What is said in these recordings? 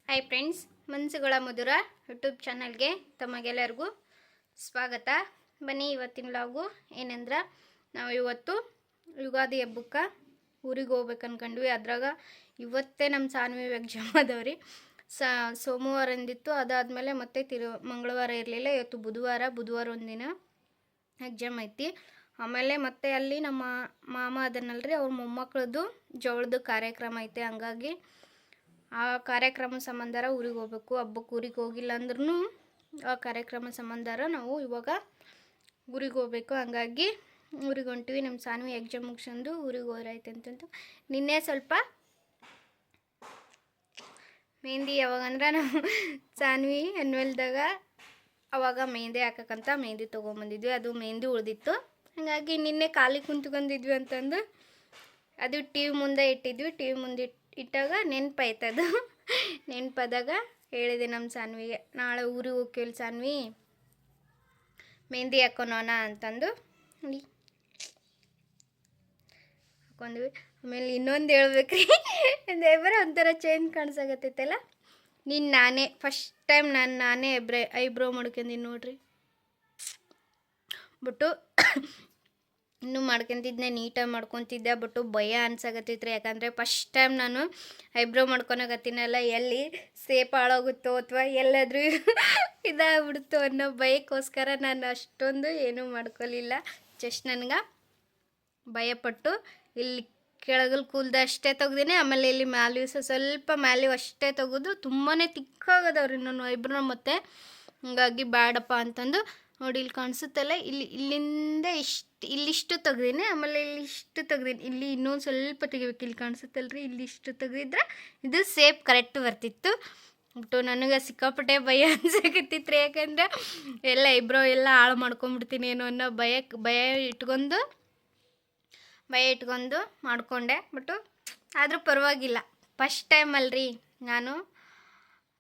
Hi friends, ಮನಸ್ಸುಗಳ ಮಧುರ YouTube ಚಾನಲ್ಗೆ ತಮಗೆಲ್ಲರಿಗೂ ಸ್ವಾಗತ. ಬನ್ನಿ, ಇವತ್ತಿನ ವ್ಲಾಗು ಏನಂದ್ರೆ ನಾವು ಇವತ್ತು ಯುಗಾದಿ ಹಬ್ಬಕ್ಕೆ ಊರಿಗೆ ಹೋಗ್ಬೇಕು ಅನ್ಕೊಂಡ್ವಿ. ಅದ್ರಾಗ ಇವತ್ತೇ ನಮ್ಮ ಸಾನ್ವಿ ಎಕ್ಸಾಮ್ ಅದಾವ್ರಿ. ಸೋಮವಾರ ಅಂದಿತ್ತು, ಅದಾದಮೇಲೆ ಮತ್ತೆ ಮಂಗಳವಾರ ಇರಲಿಲ್ಲ. ಇವತ್ತು ಬುಧವಾರ ಒಂದಿನ ಎಕ್ಸಾಮ್ ಐತಿ. ಆಮೇಲೆ ಮತ್ತೆ ಅಲ್ಲಿ ನಮ್ಮ ಮಾಮ ಅದನ್ನಲ್ರಿ, ಅವ್ರ ಮೊಮ್ಮಕ್ಕಳದು ಜವಳದ ಕಾರ್ಯಕ್ರಮ ಐತೆ. ಹಂಗಾಗಿ ಆ ಕಾರ್ಯಕ್ರಮ ಸಂಬಂಧ ಊರಿಗೆ ಹೋಗ್ಬೇಕು. ಹಬ್ಬಕ್ಕೆ ಊರಿಗೆ ಹೋಗಿಲ್ಲ ಅಂದ್ರೂ ಆ ಕಾರ್ಯಕ್ರಮ ಸಂಬಂಧ ನಾವು ಇವಾಗ ಊರಿಗೆ ಹೋಗ್ಬೇಕು. ಹಂಗಾಗಿ ಊರಿಗೆ ಹೊಂಟಿವಿ. ನಮ್ಮ ಸಾನ್ವಿ ಎಕ್ಸಾಮ್ ಮುಗಿಸ್ಕೊಂಡು ಊರಿಗೆ ಹೋದ್ರೈತೆ ಅಂತಂದು. ನಿನ್ನೆ ಸ್ವಲ್ಪ ಮೆಹಂದಿ, ಯಾವಾಗಂದ್ರೆ ನಾವು ಸಾನ್ವಿ ಅನ್ವಲ್ದಾಗ ಅವಾಗ ಮೆಹಂದಿ ಹಾಕಕ್ಕಂತ ಮೆಹಂದಿ ತೊಗೊಂಬಂದಿದ್ವಿ. ಅದು ಮೆಹಂದಿ ಉಳಿದಿತ್ತು. ಹಾಗಾಗಿ ನಿನ್ನೆ ಖಾಲಿ ಕುಂತ್ಕೊಂಡಿದ್ವಿ ಅಂತಂದು ಅದು ಟಿ ವಿ ಮುಂದೆ ಇಟ್ಟಿದ್ವಿ. ಟಿ ವಿ ಮುಂದೆ ಇಟ್ಟಾಗ ನೆನಪಾಯ್ತದು. ನೆನಪಾದಾಗ ಹೇಳಿದೆ ನಮ್ಮ ಸಾನ್ವಿಗೆ, ನಾಳೆ ಊರಿಗೆ ಹೋಗ್ತೀವಿ ಸಾನ್ವಿ, ಮೆಹಂದಿ ಹಾಕೋಣ ಅಂತಂದು ಹಾಕೊಂಡ್ವಿ. ಆಮೇಲೆ ಇನ್ನೊಂದು ಹೇಳ್ಬೇಕ್ರಿ, ಒಂಥರ ಚೇಂಜ್ ಕಾಣಿಸಾಗತ್ತೈತಲ್ಲ. ನಾನೇ ಫಸ್ಟ್ ಟೈಮ್ ನಾನೇ ಐಬ್ರೋ ಮಾಡ್ಕೊಂಡಿನಿ ನೋಡ್ರಿ. ಬಟ್ಟು ಇನ್ನೂ ಮಾಡ್ಕೊತಿದ್ದೆ, ನೀಟಾಗಿ ಮಾಡ್ಕೊತಿದ್ದೆ. ಬಟ್ಟು ಭಯ ಅನ್ಸಾಗತ್ತೈತ್ರಿ. ಯಾಕಂದರೆ ಫಸ್ಟ್ ಟೈಮ್ ನಾನು ಐಬ್ರೋ ಮಾಡ್ಕೊಳಕತ್ತೀನಲ್ಲ, ಎಲ್ಲಿ ಸೇಪ್ ಹಾಳಾಗುತ್ತೋ ಅಥವಾ ಎಲ್ಲಾದರೂ ಇದಾಗ್ಬಿಡ್ತು ಅನ್ನೋ ಭಯಕ್ಕೋಸ್ಕರ ನಾನು ಅಷ್ಟೊಂದು ಏನೂ ಮಾಡ್ಕೊಲಿಲ್ಲ. ಜಸ್ಟ್ ನನಗೆ ಭಯಪಟ್ಟು ಇಲ್ಲಿ ಕೆಳಗಲ್ ಕೂಲ್ದ ಅಷ್ಟೇ ತೆಗ್ದೀನಿ. ಆಮೇಲೆ ಇಲ್ಲಿ ಮ್ಯಾಲಿವ್ ಸ್ವಲ್ಪ ಮ್ಯಾಲಿವ್ ಅಷ್ಟೇ ತೆಗೆದು ತುಂಬಾ ತಿಕ್ಕಾಗದವ್ರಿ ನಾನು ಐಬ್ರೋ. ಮತ್ತು ಹಂಗಾಗಿ ಬೇಡಪ್ಪ ಅಂತಂದು ನೋಡಿ, ಇಲ್ಲಿ ಕಾಣಿಸುತ್ತಲ್ಲ, ಇಲ್ಲಿಂದ ಇಲ್ಲಿಷ್ಟು ತೆಗ್ದೀನಿ. ಆಮೇಲೆ ಇಲ್ಲಿಷ್ಟು ತೆಗ್ದೀನಿ. ಇಲ್ಲಿ ಇನ್ನೊಂದು ಸ್ವಲ್ಪ ತೆಗಿಬೇಕು. ಇಲ್ಲಿ ಕಾಣಿಸುತ್ತಲ್ರಿ, ಇಲ್ಲಿಷ್ಟು ತೆಗೆದಿದ್ರೆ ಇದು ಸೇಪ್ ಕರೆಕ್ಟ್ ಬರ್ತಿತ್ತು. ಬಟ್ಟು ನನಗೆ ಸಿಕ್ಕಾಪಟ್ಟೆ ಭಯ ಅನ್ಸಕತ್ತಿತ್ತು. ಯಾಕಂದ್ರೆ ಎಲ್ಲ ಐಬ್ರೋ ಎಲ್ಲ ಹಾಳು ಮಾಡ್ಕೊಂಬಿಡ್ತೀನಿ ಏನೋ ಅನ್ನೋ ಭಯ ಇಟ್ಕೊಂಡು ಮಾಡಿಕೊಂಡೆ. ಬಟ್ಟು ಆದರೂ ಪರವಾಗಿಲ್ಲ, ಫಸ್ಟ್ ಟೈಮ್ ಅಲ್ರಿ ನಾನು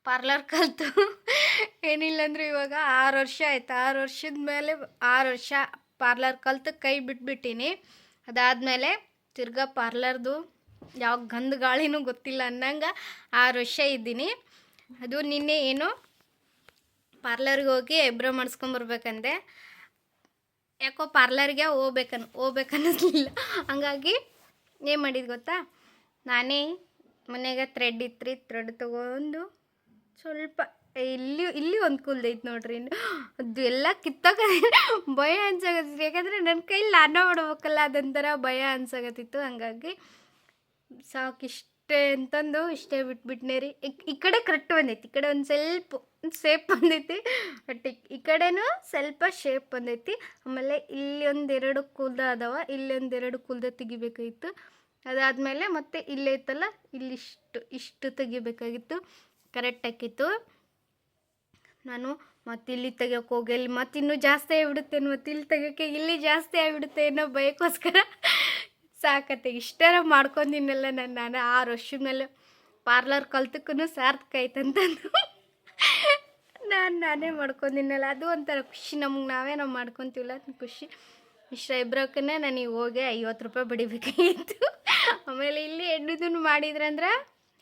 ಪಾರ್ಲರ್ ಕಲಿತು. ಏನಿಲ್ಲ ಅಂದ್ರೆ ಇವಾಗ 6 ವರ್ಷ ಆಯ್ತು. 6 ವರ್ಷದ ಮೇಲೆ 6 ವರ್ಷ ಪಾರ್ಲರ್ ಕಲಿತು ಕೈ ಬಿಟ್ಬಿಟ್ಟಿನಿ. ಅದಾದಮೇಲೆ ತಿರ್ಗಾ ಪಾರ್ಲರ್ದು ಯಾವ ಗಂಧ ಗಾಳಿನೂ ಗೊತ್ತಿಲ್ಲ ಅನ್ನಂಗೆ 6 ವರ್ಷ ಇದ್ದೀನಿ. ಅದು ನಿನ್ನೆ ಏನು ಪಾರ್ಲರ್ಗೆ ಹೋಗಿ ಐಬ್ರೋ ಮಾಡಿಸ್ಕೊಂಬರ್ಬೇಕಂದೆ. ಯಾಕೋ ಪಾರ್ಲರ್ಗೆ ಹೋಗ್ಬೇಕನ್ನೋದಿಲ್ಲ. ಹಂಗಾಗಿ ಏನು ಮಾಡಿದ್ದು ಗೊತ್ತಾ, ನಾನೇ ಮನೆಗೆ ಥ್ರೆಡ್ ಇತ್ತು. ಥ್ರೆಡ್ ತೊಗೊಂಡು ಸ್ವಲ್ಪ ಇಲ್ಲಿ ಒಂದು ಕೂಲ್ದೈತೆ ನೋಡ್ರಿ. ಅದು ಎಲ್ಲ ಕಿತ್ತಾಗ ಭಯ ಅನ್ಸಾಗತ್ತಿತ್ತು. ಯಾಕಂದರೆ ನನ್ನ ಕೈಲಿ ನಾನ ಮಾಡ್ಬೇಕಲ್ಲ, ಅದೊಂಥರ ಭಯ ಅನ್ಸಾಗತ್ತಿತ್ತು. ಹಂಗಾಗಿ ಸಾಕಿಷ್ಟೇ ಅಂತಂದು ಇಷ್ಟೇ ಬಿಟ್ಬಿಟ್ನೇ ರೀ. ಈ ಕಡೆ ಕರೆಕ್ಟ್ ಬಂದೈತಿ, ಈ ಕಡೆ ಒಂದು ಸ್ವಲ್ಪ ಶೇಪ್ ಬಂದೈತಿ. ಬಟ್ ಈ ಕಡೆನೂ ಸ್ವಲ್ಪ ಶೇಪ್ ಬಂದೈತಿ. ಆಮೇಲೆ ಇಲ್ಲಿ ಒಂದೆರಡು ಕೂಲ್ದ ಅದಾವ, ಇಲ್ಲಿ ಒಂದೆರಡು ಕೂಲ್ದ ತೆಗಿಬೇಕಾಗಿತ್ತು. ಅದಾದಮೇಲೆ ಮತ್ತೆ ಇಲ್ಲೇ ಐತಲ್ಲ, ಇಷ್ಟು ತೆಗಿಬೇಕಾಗಿತ್ತು. ಕರೆಕ್ಟ್ ಆಕಿತ್ತು. ನಾನು ಮತ್ತೆ ಇಲ್ಲಿ ತೆಗಿಯೋಕೆ ಹೋಗಿ ಅಲ್ಲಿ ಮತ್ತೆ ಇನ್ನೂ ಜಾಸ್ತಿ ಆಗಿಬಿಡುತ್ತೆ, ಮತ್ತು ಇಲ್ಲಿ ತೆಗಿಯೋಕ್ಕೆ ಇಲ್ಲಿ ಜಾಸ್ತಿ ಆಗಿಬಿಡುತ್ತೆ ಅನ್ನೋ ಭಯಕ್ಕೋಸ್ಕರ ಸಾಕತ್ತೆ ಇಷ್ಟರ ಮಾಡ್ಕೊಂಡಿನಲ್ಲ. ನಾನು 6 ವರ್ಷದ ಮೇಲೆ ಪಾರ್ಲರ್ ಕಲ್ತಕ್ಕೂ ಸಾರ್ಥಕ ಆಯ್ತಂತಂದು ನಾನೇ ಮಾಡ್ಕೊಂಡಿನಲ್ಲ. ಅದು ಒಂಥರ ಖುಷಿ. ನಾವು ಮಾಡ್ಕೊತೀವಲ್ಲ, ಖುಷಿ. ಇಷ್ಟು ಐಬ್ರೋಕನ್ನ ನನಗೆ ಹೋಗಿ 50 ರೂಪಾಯಿ ಬಡಿಬೇಕಾಗಿತ್ತು. ಆಮೇಲೆ ಇಲ್ಲಿ ಎಣ್ಣೆದನ್ನು ಮಾಡಿದ್ರಂದ್ರೆ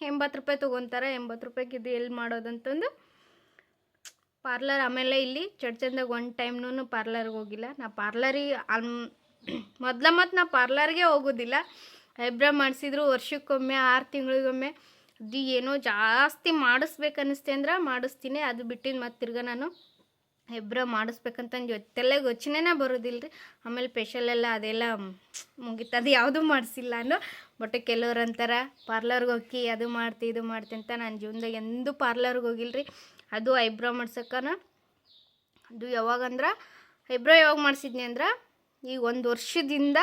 80 ರೂಪಾಯಿ ತೊಗೊತಾರೆ. 80 ರೂಪಾಯಿಗೆ ಇದು ಎಲ್ಲಿ ಮಾಡೋದಂತಂದು ಪಾರ್ಲರ್. ಆಮೇಲೆ ಇಲ್ಲಿ ಚಂದಾಗ ಒಂದು ಟೈಮ್ನೂ ಪಾರ್ಲರ್ಗೆ ಹೋಗಿಲ್ಲ. ನಾ ಪಾರ್ಲರಿಗೆ ಮೊದಲ ನಾ ಪಾರ್ಲರ್ಗೆ ಹೋಗೋದಿಲ್ಲ. ಐಬ್ರೋ ಮಾಡಿಸಿದ್ರು ವರ್ಷಕ್ಕೊಮ್ಮೆ 6 ತಿಂಗಳಿಗೊಮ್ಮೆ. ಅದು ಏನೋ ಜಾಸ್ತಿ ಮಾಡಿಸ್ಬೇಕು ಅಂದ್ರೆ ಮಾಡಿಸ್ತೀನಿ. ಅದು ಬಿಟ್ಟಿದ್ದು ಮತ್ತೆ ತಿರ್ಗ ನಾನು ಐಬ್ರೋ ಮಾಡಿಸ್ಬೇಕಂತಂದು ಜೊತೆಲೆಗೆ ಯೋಚನೆನೇ ಬರೋದಿಲ್ಲ ರೀ. ಆಮೇಲೆ ಫೇಶಿಯಲೆಲ್ಲ ಅದೆಲ್ಲ ಮುಗಿತು, ಅದು ಯಾವುದೂ ಮಾಡಿಸಿಲ್ಲ ನಾನು. ಬಟ್ ಕೆಲವ್ರು ಅಂತಾರೆ ಪಾರ್ಲರ್ಗೆ ಹೋಗಿ ಅದು ಮಾಡ್ತಿ ಇದು ಮಾಡ್ತಿ ಅಂತ. ನನ್ನ ಜೀವನದಾಗ ಎಂದೂ ಪಾರ್ಲರ್ಗೆ ಹೋಗಿಲ್ಲ ರೀ. ಅದು ಐಬ್ರೋ ಮಾಡ್ಸೋಕ್ಕನ ಅದು ಯಾವಾಗಂದ್ರೆ ಐಬ್ರೋ ಯಾವಾಗ ಮಾಡಿಸಿದ್ನಿ ಅಂದ್ರೆ ಈಗ 1 ವರ್ಷದಿಂದ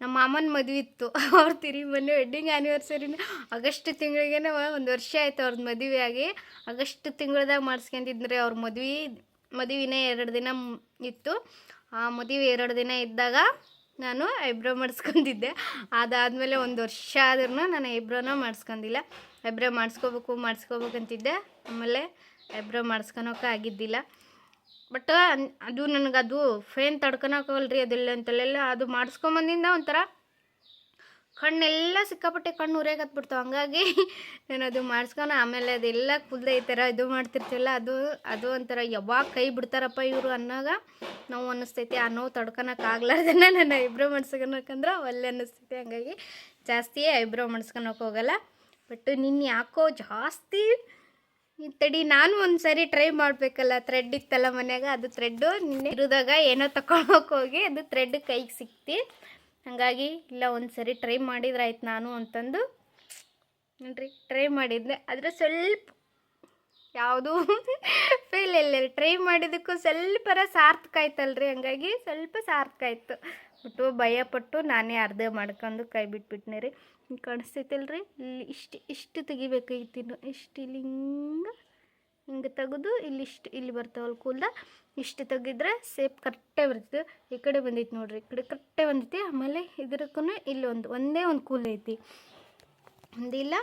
ನಮ್ಮ ಮಾಮನ ಮದುವೆ ಇತ್ತು. ಅವ್ರ ಮೊನ್ನೆ ವೆಡ್ಡಿಂಗ್ ಆ್ಯನಿವರ್ಸರಿನ ಆಗಸ್ಟ್ ತಿಂಗಳಿಗೆ 1 ವರ್ಷ ಆಯಿತು ಅವ್ರದ್ದು ಮದುವೆ ಆಗಿ. ಆಗಸ್ಟ್ ತಿಂಗಳದಾಗ ಮಾಡಿಸ್ಕೊಂಡಿದ್ರೆ ಅವ್ರ ಮದುವೆನೇ 2 ದಿನ ಇತ್ತು. ಆ ಮದುವೆ 2 ದಿನ ಇದ್ದಾಗ ನಾನು ಐಬ್ರೋ ಮಾಡಿಸ್ಕೊಂಡಿದ್ದೆ. ಅದಾದಮೇಲೆ 1 ವರ್ಷ ಆದ್ರೂ ನಾನು ಐಬ್ರೋನ ಮಾಡಿಸ್ಕೊಂಡಿಲ್ಲ. ಐಬ್ರೋ ಮಾಡಿಸ್ಕೋಬೇಕಂತಿದ್ದೆ. ಆಮೇಲೆ ಐಬ್ರೋ ಮಾಡಿಸ್ಕೊಳಕ್ಕೆ ಆಗಿದ್ದಿಲ್ಲ. ಬಟ್ ಅದು ನನಗದು ಫೇನ್ ತಡ್ಕೊಳಕ್ಕಾಗಲ್ರಿ. ಅದೆಲ್ಲ ಅಂತಲ್ಲೆಲ್ಲ ಅದು ಮಾಡಿಸ್ಕೊಂಬಂದಿಂದ ಒಂಥರ ಕಣ್ಣೆಲ್ಲ ಸಿಕ್ಕಾಪಟ್ಟೆ ಕಣ್ಣು ಉರಿಯಾಕತ್ಬಿಡ್ತಾವೆ. ಹಂಗಾಗಿ ನಾನು ಅದು ಮಾಡಿಸ್ಕೊಂಡು ಆಮೇಲೆ ಅದೆಲ್ಲ ಕೂದಲೇ ಈ ಥರ ಇದು ಮಾಡ್ತಿರ್ತಿಲ್ಲ, ಅದು ಒಂಥರ ಯಾವಾಗ ಕೈ ಬಿಡ್ತಾರಪ್ಪ ಇವರು ಅನ್ನೋಗ ನೋವು ಅನ್ನಿಸ್ತೈತಿ. ಆ ನೋವು ತಡ್ಕೊಳಕ್ಕಾಗ್ಲಾರ್ದನ್ನ ನಾನು ಐಬ್ರೋ ಮಾಡ್ಸ್ಕೊಳಕಂದ್ರೆ ಒಳ್ಳೆ ಅನ್ನಿಸ್ತೈತಿ. ಹಂಗಾಗಿ ಜಾಸ್ತಿ ಐಬ್ರೋ ಮಾಡ್ಸ್ಕೊಳಕ್ಕೆ ಹೋಗಲ್ಲ. ಬಟ್ ನಿನ್ನ ಯಾಕೋ ಜಾಸ್ತಿ ತಡಿ, ನಾನು ಒಂದು ಸರಿ ಟ್ರೈ ಮಾಡಬೇಕಲ್ಲ. ಥ್ರೆಡ್ ಇತ್ತಲ್ಲ ಮನ್ಯಾಗ, ಅದು ಥ್ರೆಡ್ಡು ನಿನ್ನೆ ಇರೋದಾಗ ಏನೋ ತಗೊಳಕ್ಕೆ ಹೋಗಿ ಅದು ಥ್ರೆಡ್ ಕೈಗೆ ಸಿಕ್ತಿ. ಹಾಗಾಗಿ ಇಲ್ಲ ಒಂದು ಸರಿ ಟ್ರೈ ಮಾಡಿದ್ರೆ ಆಯ್ತು ನಾನು ಅಂತಂದು ನೋಡ್ರಿ ಟ್ರೈ ಮಾಡಿದ್ದೆ. ಆದರೆ ಸ್ವಲ್ಪ ಯಾವುದೂ ಫೇಲ್ ಇಲ್ಲ. ಟ್ರೈ ಮಾಡಿದ್ದಕ್ಕೂ ಸ್ವಲ್ಪರ ಸಾರ್ಥಕ ಆಯ್ತಲ್ರಿ, ಹಂಗಾಗಿ ಸ್ವಲ್ಪ ಸಾರ್ಥಕ ಆಯಿತು. ಬಿಟ್ಟು ಭಯಪಟ್ಟು ನಾನೇ ಅರ್ಧ ಮಾಡ್ಕೊಂಡು ಕೈ ಬಿಟ್ಬಿಟ್ನಿ ರೀ. ಕಾಣಿಸ್ತೈತಲ್ರಿ, ಇಲ್ಲಿ ಇಷ್ಟು ತೆಗಿಬೇಕಾಗಿತ್ತು. ಇಷ್ಟು ಇಲ್ಲಿ ಹಿಂಗೆ ತೆಗೆದು ಇಲ್ಲಿ ಬರ್ತಾವಲ್ಲ ಕೂಲ್ದ, ಇಷ್ಟು ತೆಗಿದ್ರೆ ಸೇಪ್ ಕರೆಕ್ಟೇ ಬರ್ತದೆ. ಈ ಕಡೆ ಬಂದೈತಿ ನೋಡ್ರಿ, ಈ ಕಡೆ ಕರೆಕ್ಟೇ ಬಂದೈತಿ. ಆಮೇಲೆ ಇದಕ್ಕೂ ಇಲ್ಲಿ ಒಂದೇ ಒಂದು ಕೂಲ್ ಐತಿ, ಒಂದಿಲ್ಲ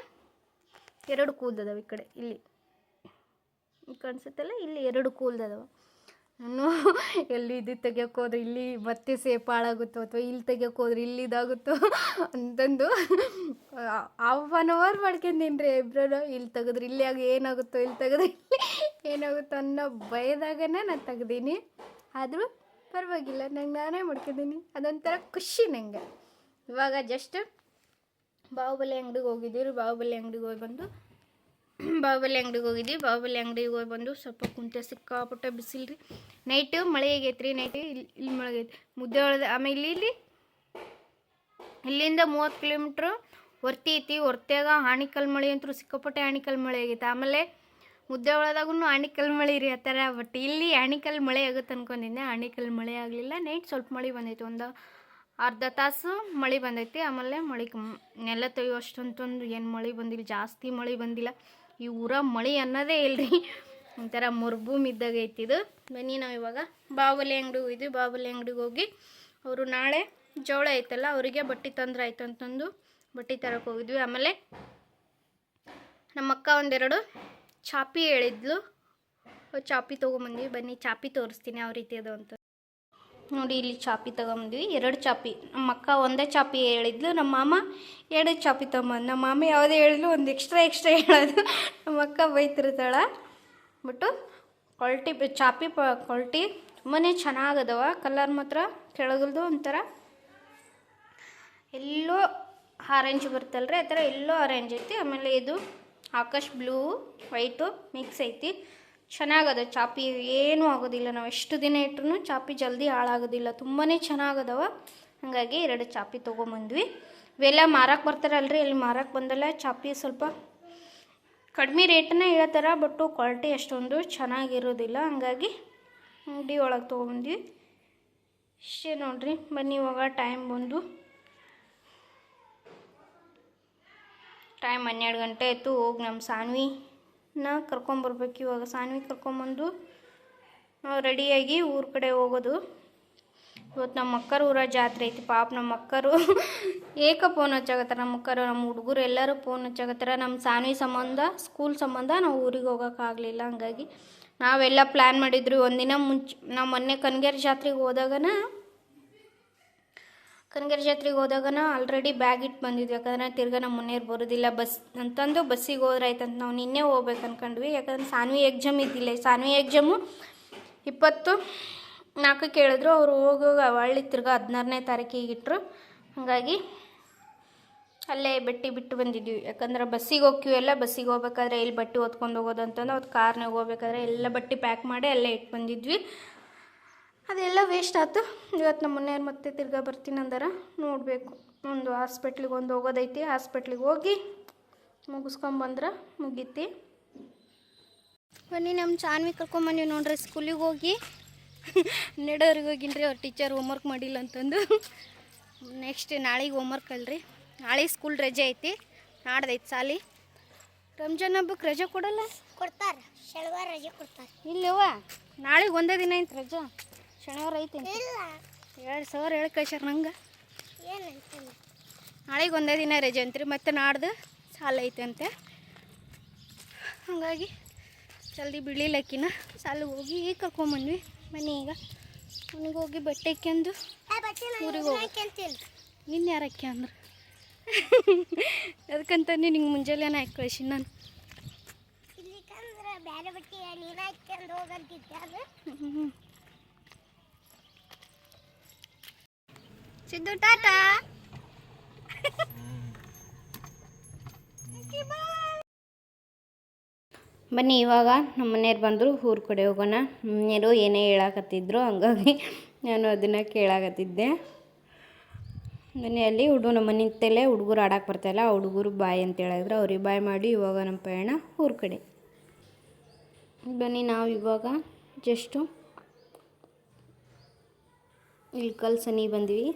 2 ಕೂಲ್ದದಾವೆ. ಈ ಕಡೆ ಇಲ್ಲಿ ಕಾಣಿಸುತ್ತಲ್ಲ, ಇಲ್ಲಿ 2 ಕೂಲ್ದದಾವೆ. ನಾನು ಎಲ್ಲಿ ಇದು ತೆಗಿಯೋಕೆ ಹೋದ್ರೆ ಇಲ್ಲಿ ಮತ್ತೆ ಸೇಪ್ ಹಾಳಾಗುತ್ತೋ, ಅಥವಾ ಇಲ್ಲಿ ತೆಗಿಯೋಕೆ ಹೋದ್ರೆ ಇಲ್ಲಿ ಇದಾಗುತ್ತೋ ಅಂತಂದು 1 ಅವರ್ ಮಾಡ್ಕೊಂಡೀನಿ ರೀ ಐಬ್ರೋನ. ಇಲ್ಲಿ ತೆಗೆದ್ರೆ ಇಲ್ಲಿ ಏನಾಗುತ್ತೋ, ಇಲ್ಲಿ ತೆಗೆದ್ರೆ ಇಲ್ಲಿ ಏನಾಗುತ್ತೋ ಅನ್ನೋ ಭಯದಾಗನೇ ನಾನು ತೆಗ್ದೀನಿ. ಆದರೂ ಪರವಾಗಿಲ್ಲ, ನಂಗೆ ನಾನೇ ಮಾಡ್ಕೊಂಡಿದ್ದೀನಿ. ಅದೊಂಥರ ಖುಷಿ ನನಗೆ. ಇವಾಗ ಜಸ್ಟ್ ಬಾಹುಬಲಿ ಅಂಗಡಿಗೆ ಹೋಗಿದ್ದೀವಿ. ಬಾಹುಬಲಿ ಅಂಗಡಿಗೆ ಹೋಗಿ ಬಂದು ಸ್ವಲ್ಪ ಕುಂತೆ. ಸಿಕ್ಕಾಪಟ್ಟೆ ಬಿಸಿಲು ರೀ. ನೈಟು ಮಳೆ ಆಗೈತೆ ರೀ. ನೈಟು ಇಲ್ಲಿ ಮಳೆ ಆಗೈತೆ ಮುದ್ದೆ ಒಳಗೆ. ಆಮೇಲೆ ಇಲ್ಲಿಂದ 30 ಕಿಲೋಮೀಟ್ರು ಹೊರ್ತಿ ಐತಿ. ಹೊರ್ತ್ಯಾಗ ಆಣಿಕಲ್ ಮಳೆ ಅಂತೂ ಸಿಕ್ಕಾಪಟ್ಟೆ ಆಣಿಕಲ್ ಮಳೆ ಆಗೈತೆ. ಆಮೇಲೆ ಮುದ್ದೆ ಒಳದಾಗೂ ಆಣಿಕಲ್ ಮಳೆ ರೀ ಆ ಥರ. ಬಟ್ ಇಲ್ಲಿ ಆಣಿಕಲ್ ಮಳೆ ಆಗುತ್ತೆ ಅಂದ್ಕೊಂಡಿದ್ದೆ, ಆಣಿಕಲ್ ಮಳೆ ಆಗಲಿಲ್ಲ. ನೈಟ್ ಸ್ವಲ್ಪ ಮಳೆ ಬಂದೈತೆ, ಒಂದು ಅರ್ಧ ತಾಸು ಮಳೆ ಬಂದೈತಿ. ಆಮೇಲೆ ಮಳೆ ನೆಲ ತೊಯ್ಯೋ ಅಷ್ಟಂತಂದು ಏನು ಮಳೆ ಬಂದಿಲ್ಲ, ಜಾಸ್ತಿ ಮಳೆ ಬಂದಿಲ್ಲ. ಈ ಊರ ಮಳೆ ಅನ್ನೋದೇ ಇಲ್ರಿ, ಒಂಥರ ಮರುಭೂಮಿ ಇದ್ದಾಗ ಐತಿದು. ಬನ್ನಿ ನಾವು ಇವಾಗ ಬಾಹುಬಲಿ ಅಂಗಡಿಗೆ ಹೋಗಿದ್ವಿ. ಬಾಹುಬಲಿ ಅಂಗಡಿಗೆ ಹೋಗಿ ಅವರು ನಾಳೆ ಜೋಳ ಐತಲ್ಲ ಅವರಿಗೆ ಬಟ್ಟೆ ತಂದ್ರೆ ಆಯ್ತು ಅಂತಂದು ಬಟ್ಟೆ ತರಕ್ಕೆ ಹೋಗಿದ್ವಿ. ಆಮೇಲೆ ನಮ್ಮ ಅಕ್ಕ ಒಂದೆರಡು ಚಾಪಿ ಹೇಳಿದ್ಲು, ಚಾಪಿ ತೊಗೊಂಬಂದ್ವಿ. ಬನ್ನಿ ಚಾಪಿ ತೋರಿಸ್ತೀನಿ ಯಾವ ರೀತಿ ಅದು ಅಂತ. ನೋಡಿ ಇಲ್ಲಿ ಚಾಪಿ ತೊಗೊಂಬಂದ್ವಿ, 2 ಚಾಪಿ. ನಮ್ಮ ಅಕ್ಕ ಒಂದೇ ಚಾಪಿ ಹೇಳಿದ್ಲು, ನಮ್ಮ ಮಾಮ 2 ಚಾಪಿ ತೊಗೊಂಬಂದು. ನಮ್ಮ ಮಾಮ ಯಾವುದೇ ಹೇಳಿದ್ಲು ಒಂದು ಎಕ್ಸ್ಟ್ರಾ ಹೇಳೋದು. ನಮ್ಮ ಅಕ್ಕ ಬೈತಿರ್ತಾಳೆ. ಬಟ್ಟು ಚಾಪಿ ಕ್ವಾಲಿಟಿ ತುಂಬಾ ಚೆನ್ನಾಗದವ. ಕಲರ್ ಮಾತ್ರ ಕೆಳಗಲ್ದು ಒಂಥರ ಎಲ್ಲೋ ಆರೆಂಜ್ ಬರ್ತಲ್ರಿ, ಆ ಥರ ಎಲ್ಲೋ ಆರೆಂಜ್ ಐತಿ. ಆಮೇಲೆ ಇದು ಆಕಾಶ್ ಬ್ಲೂ ವೈಟು ಮಿಕ್ಸ್ ಐತಿ. ಚೆನ್ನಾಗದ ಚಾಪಿ, ಏನೂ ಆಗೋದಿಲ್ಲ. ನಾವು ಎಷ್ಟು ದಿನ ಇಟ್ಟರು ಚಾಪಿ ಜಲ್ದಿ ಹಾಳಾಗೋದಿಲ್ಲ. ತುಂಬಾ ಚೆನ್ನಾಗದವ. ಹಾಗಾಗಿ 2 ಚಾಪಿ ತೊಗೊಂಬಂದ್ವಿ. ಇವೆಲ್ಲ ಮಾರಕ್ಕೆ ಬರ್ತಾರಲ್ರಿ, ಇಲ್ಲಿ ಮಾರಕ್ಕೆ ಬಂದಲ್ಲ ಚಾಪಿ ಸ್ವಲ್ಪ ಕಡಿಮೆ ರೇಟನ್ನ ಹೇಳ್ತಾರೆ. ಬಟ್ಟು ಕ್ವಾಲಿಟಿ ಅಷ್ಟೊಂದು ಚೆನ್ನಾಗಿರೋದಿಲ್ಲ. ಹಂಗಾಗಿ ಅಂಗಡಿ ಒಳಗೆ ತೊಗೊಂಬಂದ್ವಿ. ಇಷ್ಟೇ ನೋಡ್ರಿ. ಬನ್ನಿ ಇವಾಗ ಟೈಮ್ 12 ಗಂಟೆ ಆಯಿತು. ಹೋಗಿ ನಮ್ಮ ಸಾನ್ವಿನ ಕರ್ಕೊಂಬರ್ಬೇಕು. ಇವಾಗ ಸಾನ್ವಿ ಕರ್ಕೊಂಬಂದು ನಾವು ರೆಡಿಯಾಗಿ ಊರ ಕಡೆ ಹೋಗೋದು. ಇವತ್ತು ನಮ್ಮ ಅಕ್ಕರ ಊರ ಜಾತ್ರೆ ಐತಿ. ಪಾಪ ನಮ್ಮ ಅಕ್ಕರು ಫೋನ್ ಹಚ್ಚಾಗತ್ತಾರೆ. ನಮ್ಮ ಅಕ್ಕರು, ನಮ್ಮ ಹುಡುಗರು ಎಲ್ಲರೂ ಫೋನ್ ಹಚ್ಚಾಗತ್ತಾರೆ. ನಮ್ಮ ಸಾನ್ವಿ ಸಂಬಂಧ, ಸ್ಕೂಲ್ ಸಂಬಂಧ ನಾವು ಊರಿಗೆ ಹೋಗೋಕ್ಕಾಗಲಿಲ್ಲ. ಹಂಗಾಗಿ ನಾವೆಲ್ಲ ಪ್ಲ್ಯಾನ್ ಮಾಡಿದ್ವಿ ಒಂದಿನ ಮುಂಚೆ. ನಾವು ಮೊನ್ನೆ ಕನಗೇರಿ ಜಾತ್ರೆಗೆ ಹೋದಾಗನ ಆಲ್ರೆಡಿ ಬ್ಯಾಗ್ ಇಟ್ಟು ಬಂದಿದ್ವಿ. ಯಾಕಂದ್ರೆ ತಿರ್ಗಿ ನಮ್ಮ ಮನೆಯವ್ರು ಬರೋದಿಲ್ಲ ಬಸ್ ಅಂತಂದು ಬಸ್ಸಿಗೆ ಹೋದ್ರೆ ಆಯ್ತಂತ ನಾವು ನಿನ್ನೆ ಹೋಗ್ಬೇಕು ಅಂದ್ಕೊಂಡ್ವಿ. ಯಾಕಂದ್ರೆ ಸಾನ್ವಿ ಎಕ್ಸಾಮ್ ಇದ್ದಿಲ್ಲ. ಸಾನ್ವಿ ಎಕ್ಸಾಮು 24ಕ್ಕೆ ಹೇಳಿದ್ರು. ಅವರು ಹೋಗೋಗ ಒಳ್ಳೆ ತಿರ್ಗಿ 16ನೇ ತಾರೀಕಿಗೆ ಇಟ್ಟರು. ಹಾಗಾಗಿ ಅಲ್ಲೇ ಬಿಟ್ಟು ಬಂದಿದ್ವಿ. ಯಾಕಂದ್ರೆ ಬಸ್ಸಿಗೆ ಹೋಗ್ತೀವೆಲ್ಲ, ಬಸ್ಸಿಗೆ ಹೋಗ್ಬೇಕಾದ್ರೆ ಇಲ್ಲಿ ಬಟ್ಟೆ ಹೊತ್ಕೊಂಡು ಹೋಗೋದು ಅಂತಂದು ಅವ್ರು ಕಾರ್ನಾಗ ಹೋಗ್ಬೇಕಾದ್ರೆ ಎಲ್ಲ ಬಟ್ಟೆ ಪ್ಯಾಕ್ ಮಾಡಿ ಅಲ್ಲೇ ಇಟ್ಟು ಬಂದಿದ್ವಿ. ಅದೆಲ್ಲ ವೇಸ್ಟ್ ಆಯ್ತು. ಇವತ್ತು ನಮ್ಮ ಮನೆಯವ್ರು ಮತ್ತೆ ತಿರ್ಗಾ ಬರ್ತೀನಿ ಅಂದಾರ. ನೋಡಬೇಕು. ಒಂದು ಹಾಸ್ಪಿಟ್ಲಿಗೆ ಹೋಗೋದೈತಿ. ಹಾಸ್ಪಿಟ್ಲಿಗೆ ಹೋಗಿ ಮುಗಿಸ್ಕೊಂಬಂದ್ರೆ ಮುಗೀತಿ. ಬನ್ನಿ ನಮ್ಮ ಸಾನ್ವಿ ಕರ್ಕೊಂಬಂದ್ವಿ ನೋಡ್ರಿ. ಸ್ಕೂಲಿಗೆ ಹೋಗಿ 12 ಹೋಗಿನ್ರಿ. ಅವ್ರ ಟೀಚರ್ ಹೋಮ್ವರ್ಕ್ ಮಾಡಿಲ್ಲ ಅಂತಂದು. ನೆಕ್ಸ್ಟ್ ನಾಳೆಗೆ ಹೋಮ್ವರ್ಕ್ ಅಲ್ರಿ. ನಾಳೆ ಸ್ಕೂಲ್ ರಜೆ ಐತಿ, ನಾಡ್ದೈತಿ ಸಾಲಿ. ರಂಜಾನ್ ಹಬ್ಬಕ್ಕೆ ರಜೆ ಕೊಡ್ತಾರೆ. ಶನಿವಾರ ರಜೆ ಕೊಡ್ತಾರೆ. ಇಲ್ಲವ್ವ, ನಾಳೆಗೆ ಒಂದೇ ದಿನ ಐತಿ ರಜೆ. ಶನಿವಾರ ಐತಿ. 2 ಸಾವಿರ ಹೇಳಿ ಕಳ್ಸ್ಯಾರ ನಂಗೆ. ನಾಳೆಗೆ ಒಂದೇ ದಿನ ರಜೆ ಅಂತ್ರಿ. ಮತ್ತು ನಾಡ್ದು ಸಾಲ ಐತೆ ಅಂತೆ. ಹಾಗಾಗಿ ಜಲ್ದಿ ಬಿಳಿಲಕ್ಕಿನ ಸಾಲಿಗೆ ಹೋಗಿ ಕರ್ಕೊಂಬಂದ್ವಿ. ಬನ್ನಿ ಈಗ ಮನೆಗೆ ಹೋಗಿ ಬಟ್ಟೆ ಹಾಕ್ಯಂದು ಊರಿಗೆ ಹೋಗಿ. ನಿನ್ನೆ ಯಾರು ಹಾಕ್ಯ ಅಂದ್ರೆ ಅದಕ್ಕಂತ ನಿಂಗೆ ಮುಂಜಾನೆ ಹಾಕಿ ಕಳಿಸಿ ನಾನು ಸಿದ್ದು ಟಾಟಾ. ಬನ್ನಿ ಇವಾಗ ನಮ್ಮ ಮನೆಯವ್ರು ಬಂದರು, ಊರ ಕಡೆ ಹೋಗೋಣ. ಮನೆಯವರು ಏನೇ ಹೇಳಾಕತ್ತಿದ್ರು, ಹಂಗಾಗಿ ನಾನು ಅದನ್ನು ಕೇಳಾಕತ್ತಿದ್ದೆ. ಮನೆಯಲ್ಲಿ ನಮ್ಮ ಮನೆ ನಿಂತಲ್ಲೇ ಹುಡುಗರು ಆಡಕ್ಕೆ ಬರ್ತಾಯಿಲ್ಲ, ಆ ಹುಡುಗರು ಬಾಯ್ ಅಂತ ಹೇಳಿದ್ರು, ಅವ್ರಿಗೆ ಬಾಯ್ ಮಾಡಿ ಇವಾಗ ನಮ್ಮ ಪಯಣ ಊರ ಕಡೆ. ಬನ್ನಿ ನಾವು ಇವಾಗ ಜಸ್ಟು ಇಲ್ಕಲ್ ಸನಿ ಬಂದ್ವಿ.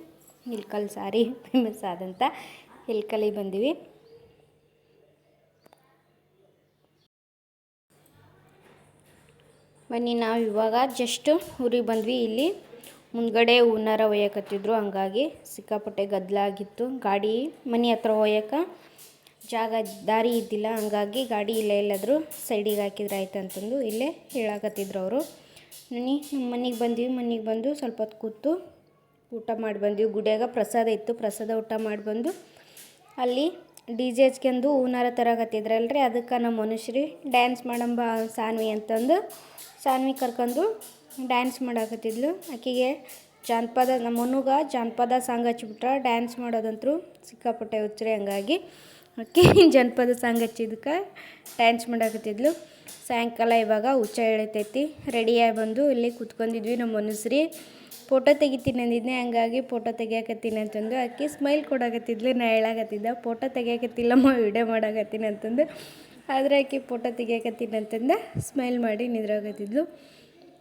ಇಲ್ಕಲ್ ಸಾರಿ ಫೇಮಸ್ ಆದಂಥ ಇಲ್ಕಲಿಗೆ ಬಂದ್ವಿ. ಬನ್ನಿ ನಾವು ಇವಾಗ ಜಸ್ಟ್ ಊರಿಗೆ ಬಂದ್ವಿ. ಇಲ್ಲಿ ಮುಂದ್ಗಡೆ ಹೂನಾರ ಒಯ್ಯಕತ್ತಿದ್ರು, ಹಂಗಾಗಿ ಸಿಕ್ಕಾಪಟ್ಟೆ ಗದ್ದಲಾಗಿತ್ತು. ಗಾಡಿ ಮನೆ ಹತ್ರ ಒಯ್ಯಕ್ಕೆ ದಾರಿ ಇದ್ದಿಲ್ಲ, ಹಂಗಾಗಿ ಗಾಡಿ ಎಲ್ಲಾದರೂ ಸೈಡಿಗೆ ಹಾಕಿದ್ರೆ ಆಯ್ತು ಅಂತಂದು ಇಲ್ಲೇ ಹೇಳಾಕತ್ತಿದ್ರು ಅವರು. ನಮ್ಮ ಮನೆಗೆ ಬಂದ್ವಿ. ಮನೆಗೆ ಬಂದು ಸ್ವಲ್ಪ ಹೊತ್ತು ಕೂತು ಊಟ ಮಾಡಿ ಬಂದ್ವಿ. ಗುಡಿಯಾಗ ಪ್ರಸಾದ ಇತ್ತು, ಪ್ರಸಾದ ಊಟ ಮಾಡಿ ಬಂದು ಅಲ್ಲಿ DJ ಹಚ್ಕೊಂಡು ಹೂನಾರ ತರಕತ್ತಿದ್ರಲ್ರಿ, ಅದಕ್ಕೆ ನಮ್ಮ ಮನುಷ್ಯರು ಡ್ಯಾನ್ಸ್ ಮಾಡಂಬ ಸಾನ್ವಿ ಅಂತಂದು ಸಾನ್ವಿ ಕರ್ಕೊಂಡು ಡ್ಯಾನ್ಸ್ ಮಾಡಾಕತ್ತಿದ್ಲು. ಆಕೆಗೆ ಜಾನಪದ, ನಮ್ಮ ಮನುಗೆ ಜಾನಪದ ಸಾಂಗ್ ಹಚ್ಬಿಟ್ರೆ ಡ್ಯಾನ್ಸ್ ಮಾಡೋದಂತರೂ ಸಿಕ್ಕಾಪಟ್ಟೆ ಹುಚ್ಚರಿ, ಹಂಗಾಗಿ ಆಕೆ ಜನಪದ ಸಾಂಗ್ ಹಚ್ಚಿದ್ದಕ್ಕೆ ಡ್ಯಾನ್ಸ್ ಮಾಡಾಕತ್ತಿದ್ಲು. ಸಾಯಂಕಾಲ ಇವಾಗ ಹುಚ್ಚ ಎಳಿತೈತಿ. ರೆಡಿಯಾಗಿ ಬಂದು ಇಲ್ಲಿ ಕೂತ್ಕೊಂಡಿದ್ವಿ. ನಮ್ಮ ಮನುಷ್ಯರಿ ಫೋಟೋ ತೆಗಿತೀನಿ ಅಂದಿದ್ದೆ, ಹಂಗಾಗಿ ಫೋಟೋ ತೆಗಿಯಾಕತ್ತೀನಿ ಅಂತಂದು ಆಕೆ ಸ್ಮೈಲ್ ಕೊಡಾಕತ್ತಿದ್ಲು. ನಾ ಹೇಳಾಕತ್ತಿದ್ದೆ ಫೋಟೋ ತೆಗಿಯಾಕತ್ತಿಲ್ಲಮ್ಮ, ವಿಡಿಯೋ ಮಾಡಾಕತ್ತೀನಿ ಅಂತಂದು. ಆದರೆ ಆಕೆ ಫೋಟೋ ತೆಗಿಯಾಕತ್ತೀನಿ ಅಂತಂದು ಸ್ಮೈಲ್ ಮಾಡಿ ನಿದ್ರಾಗತ್ತಿದ್ಲು.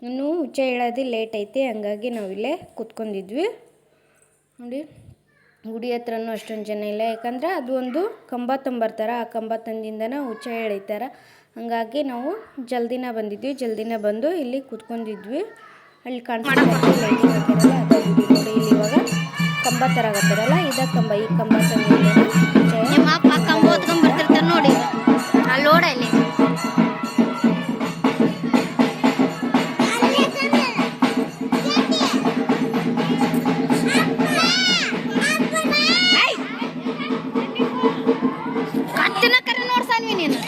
ಇನ್ನೂ ಹುಚ್ಚ ಹೇಳೋದು ಲೇಟ್ ಐತಿ, ಹಂಗಾಗಿ ನಾವಿಲ್ಲೇ ಕೂತ್ಕೊಂಡಿದ್ವಿ. ನೋಡಿ ಗುಡಿ ಹತ್ರನೂ ಅಷ್ಟೊಂದು ಜನ ಇಲ್ಲ, ಯಾಕಂದ್ರೆ ಅದು ಒಂದು ಕಂಬ ತಂಬರ್ತಾರೆ, ಆ ಕಂಬ ತಂದಿಂದನ ಹುಚ್ಚ ಎಳಿತಾರೆ. ಹಂಗಾಗಿ ನಾವು ಜಲ್ದಿನ ಬಂದಿದ್ವಿ. ಜಲ್ದಿನ ಬಂದು ಇಲ್ಲಿ ಕೂತ್ಕೊಂಡಿದ್ವಿ. ಅಲ್ಲಿ ಕಾಣಿಸ್ತಿರಲ್ಲ ಅದೇ ಗುಡಿ ನೋಡಿ. ಇಲ್ಲಿ ಇವಾಗ ಕಂಬ ತರಾಗತ್ತಾರಲ್ಲ, ಇದ ಕಂಬ, ಈ ಕಂಬ ತಂದಿದ್ದಾನೆ ಕಂಬ ಓದ್ಕೊಂಡ್ಬರ್ತಿರ್ತಾರೆ ನೋಡಿ, ಅಲ್ಲಿ ನೋಡ ಇಲ್ಲಿ ಕತ್ತಿನ ಕರೆ ನೋಡ್ಸಾನ್ವಿ ನೀನು.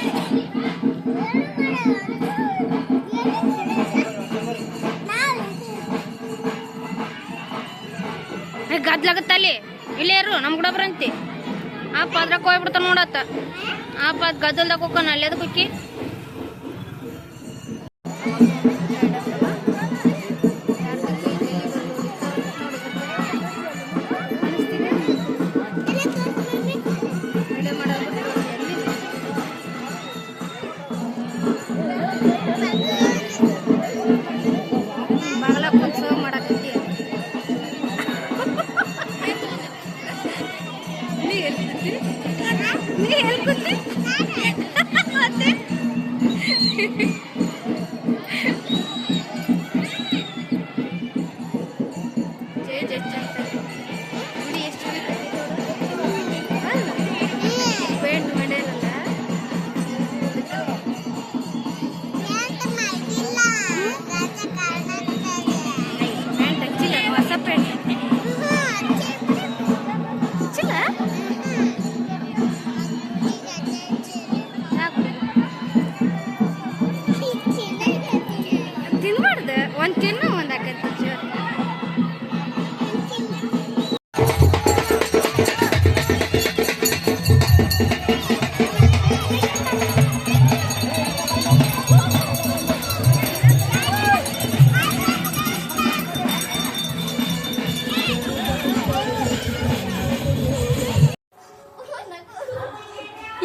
ಗದ್ಲಾಗತ್ತಲ್ಲಿ ಇಲ್ಲೇ ಇರು, ನಮ್ಮ ಕೂಡ ಬರಂತಿ ಆಪ ಅದ್ರಾಗ ಹೋಗ್ಬಿಡ್ತಾನ ನೋಡತ್ತ. ಆಪ ಅದು ಗದ್ದಲ್ದಾಗ ಹೋಗೋಣ, ಅಲ್ಲಿ ಅದಕ್ಕೆ ಹೋಗಿ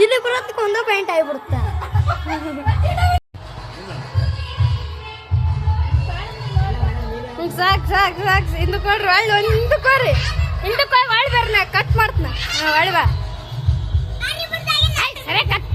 ಇದು ಬರೋದಕ್ಕೆ ಒಂದು ಪ್ಯಾಂಟ್ ಆಗಿಬಿಡುತ್ತೆ. ಸಾಕು ಸಾಕು ಸಾಕು, ಇಂದು ಕೊಡ್ರಿ ಒಳ್ಳೆ ಒಂದು ಹಿಂದಕ್ಕೋರಿ, ಹಿಂದಕ್ಕೋಗಿ ಒಳ್ಳೆ ಬರ್ನ ಕಟ್ ಮಾಡ್ತನ ಒಳ್ಳೆ ಬಾ ಸರಿ ಕಟ್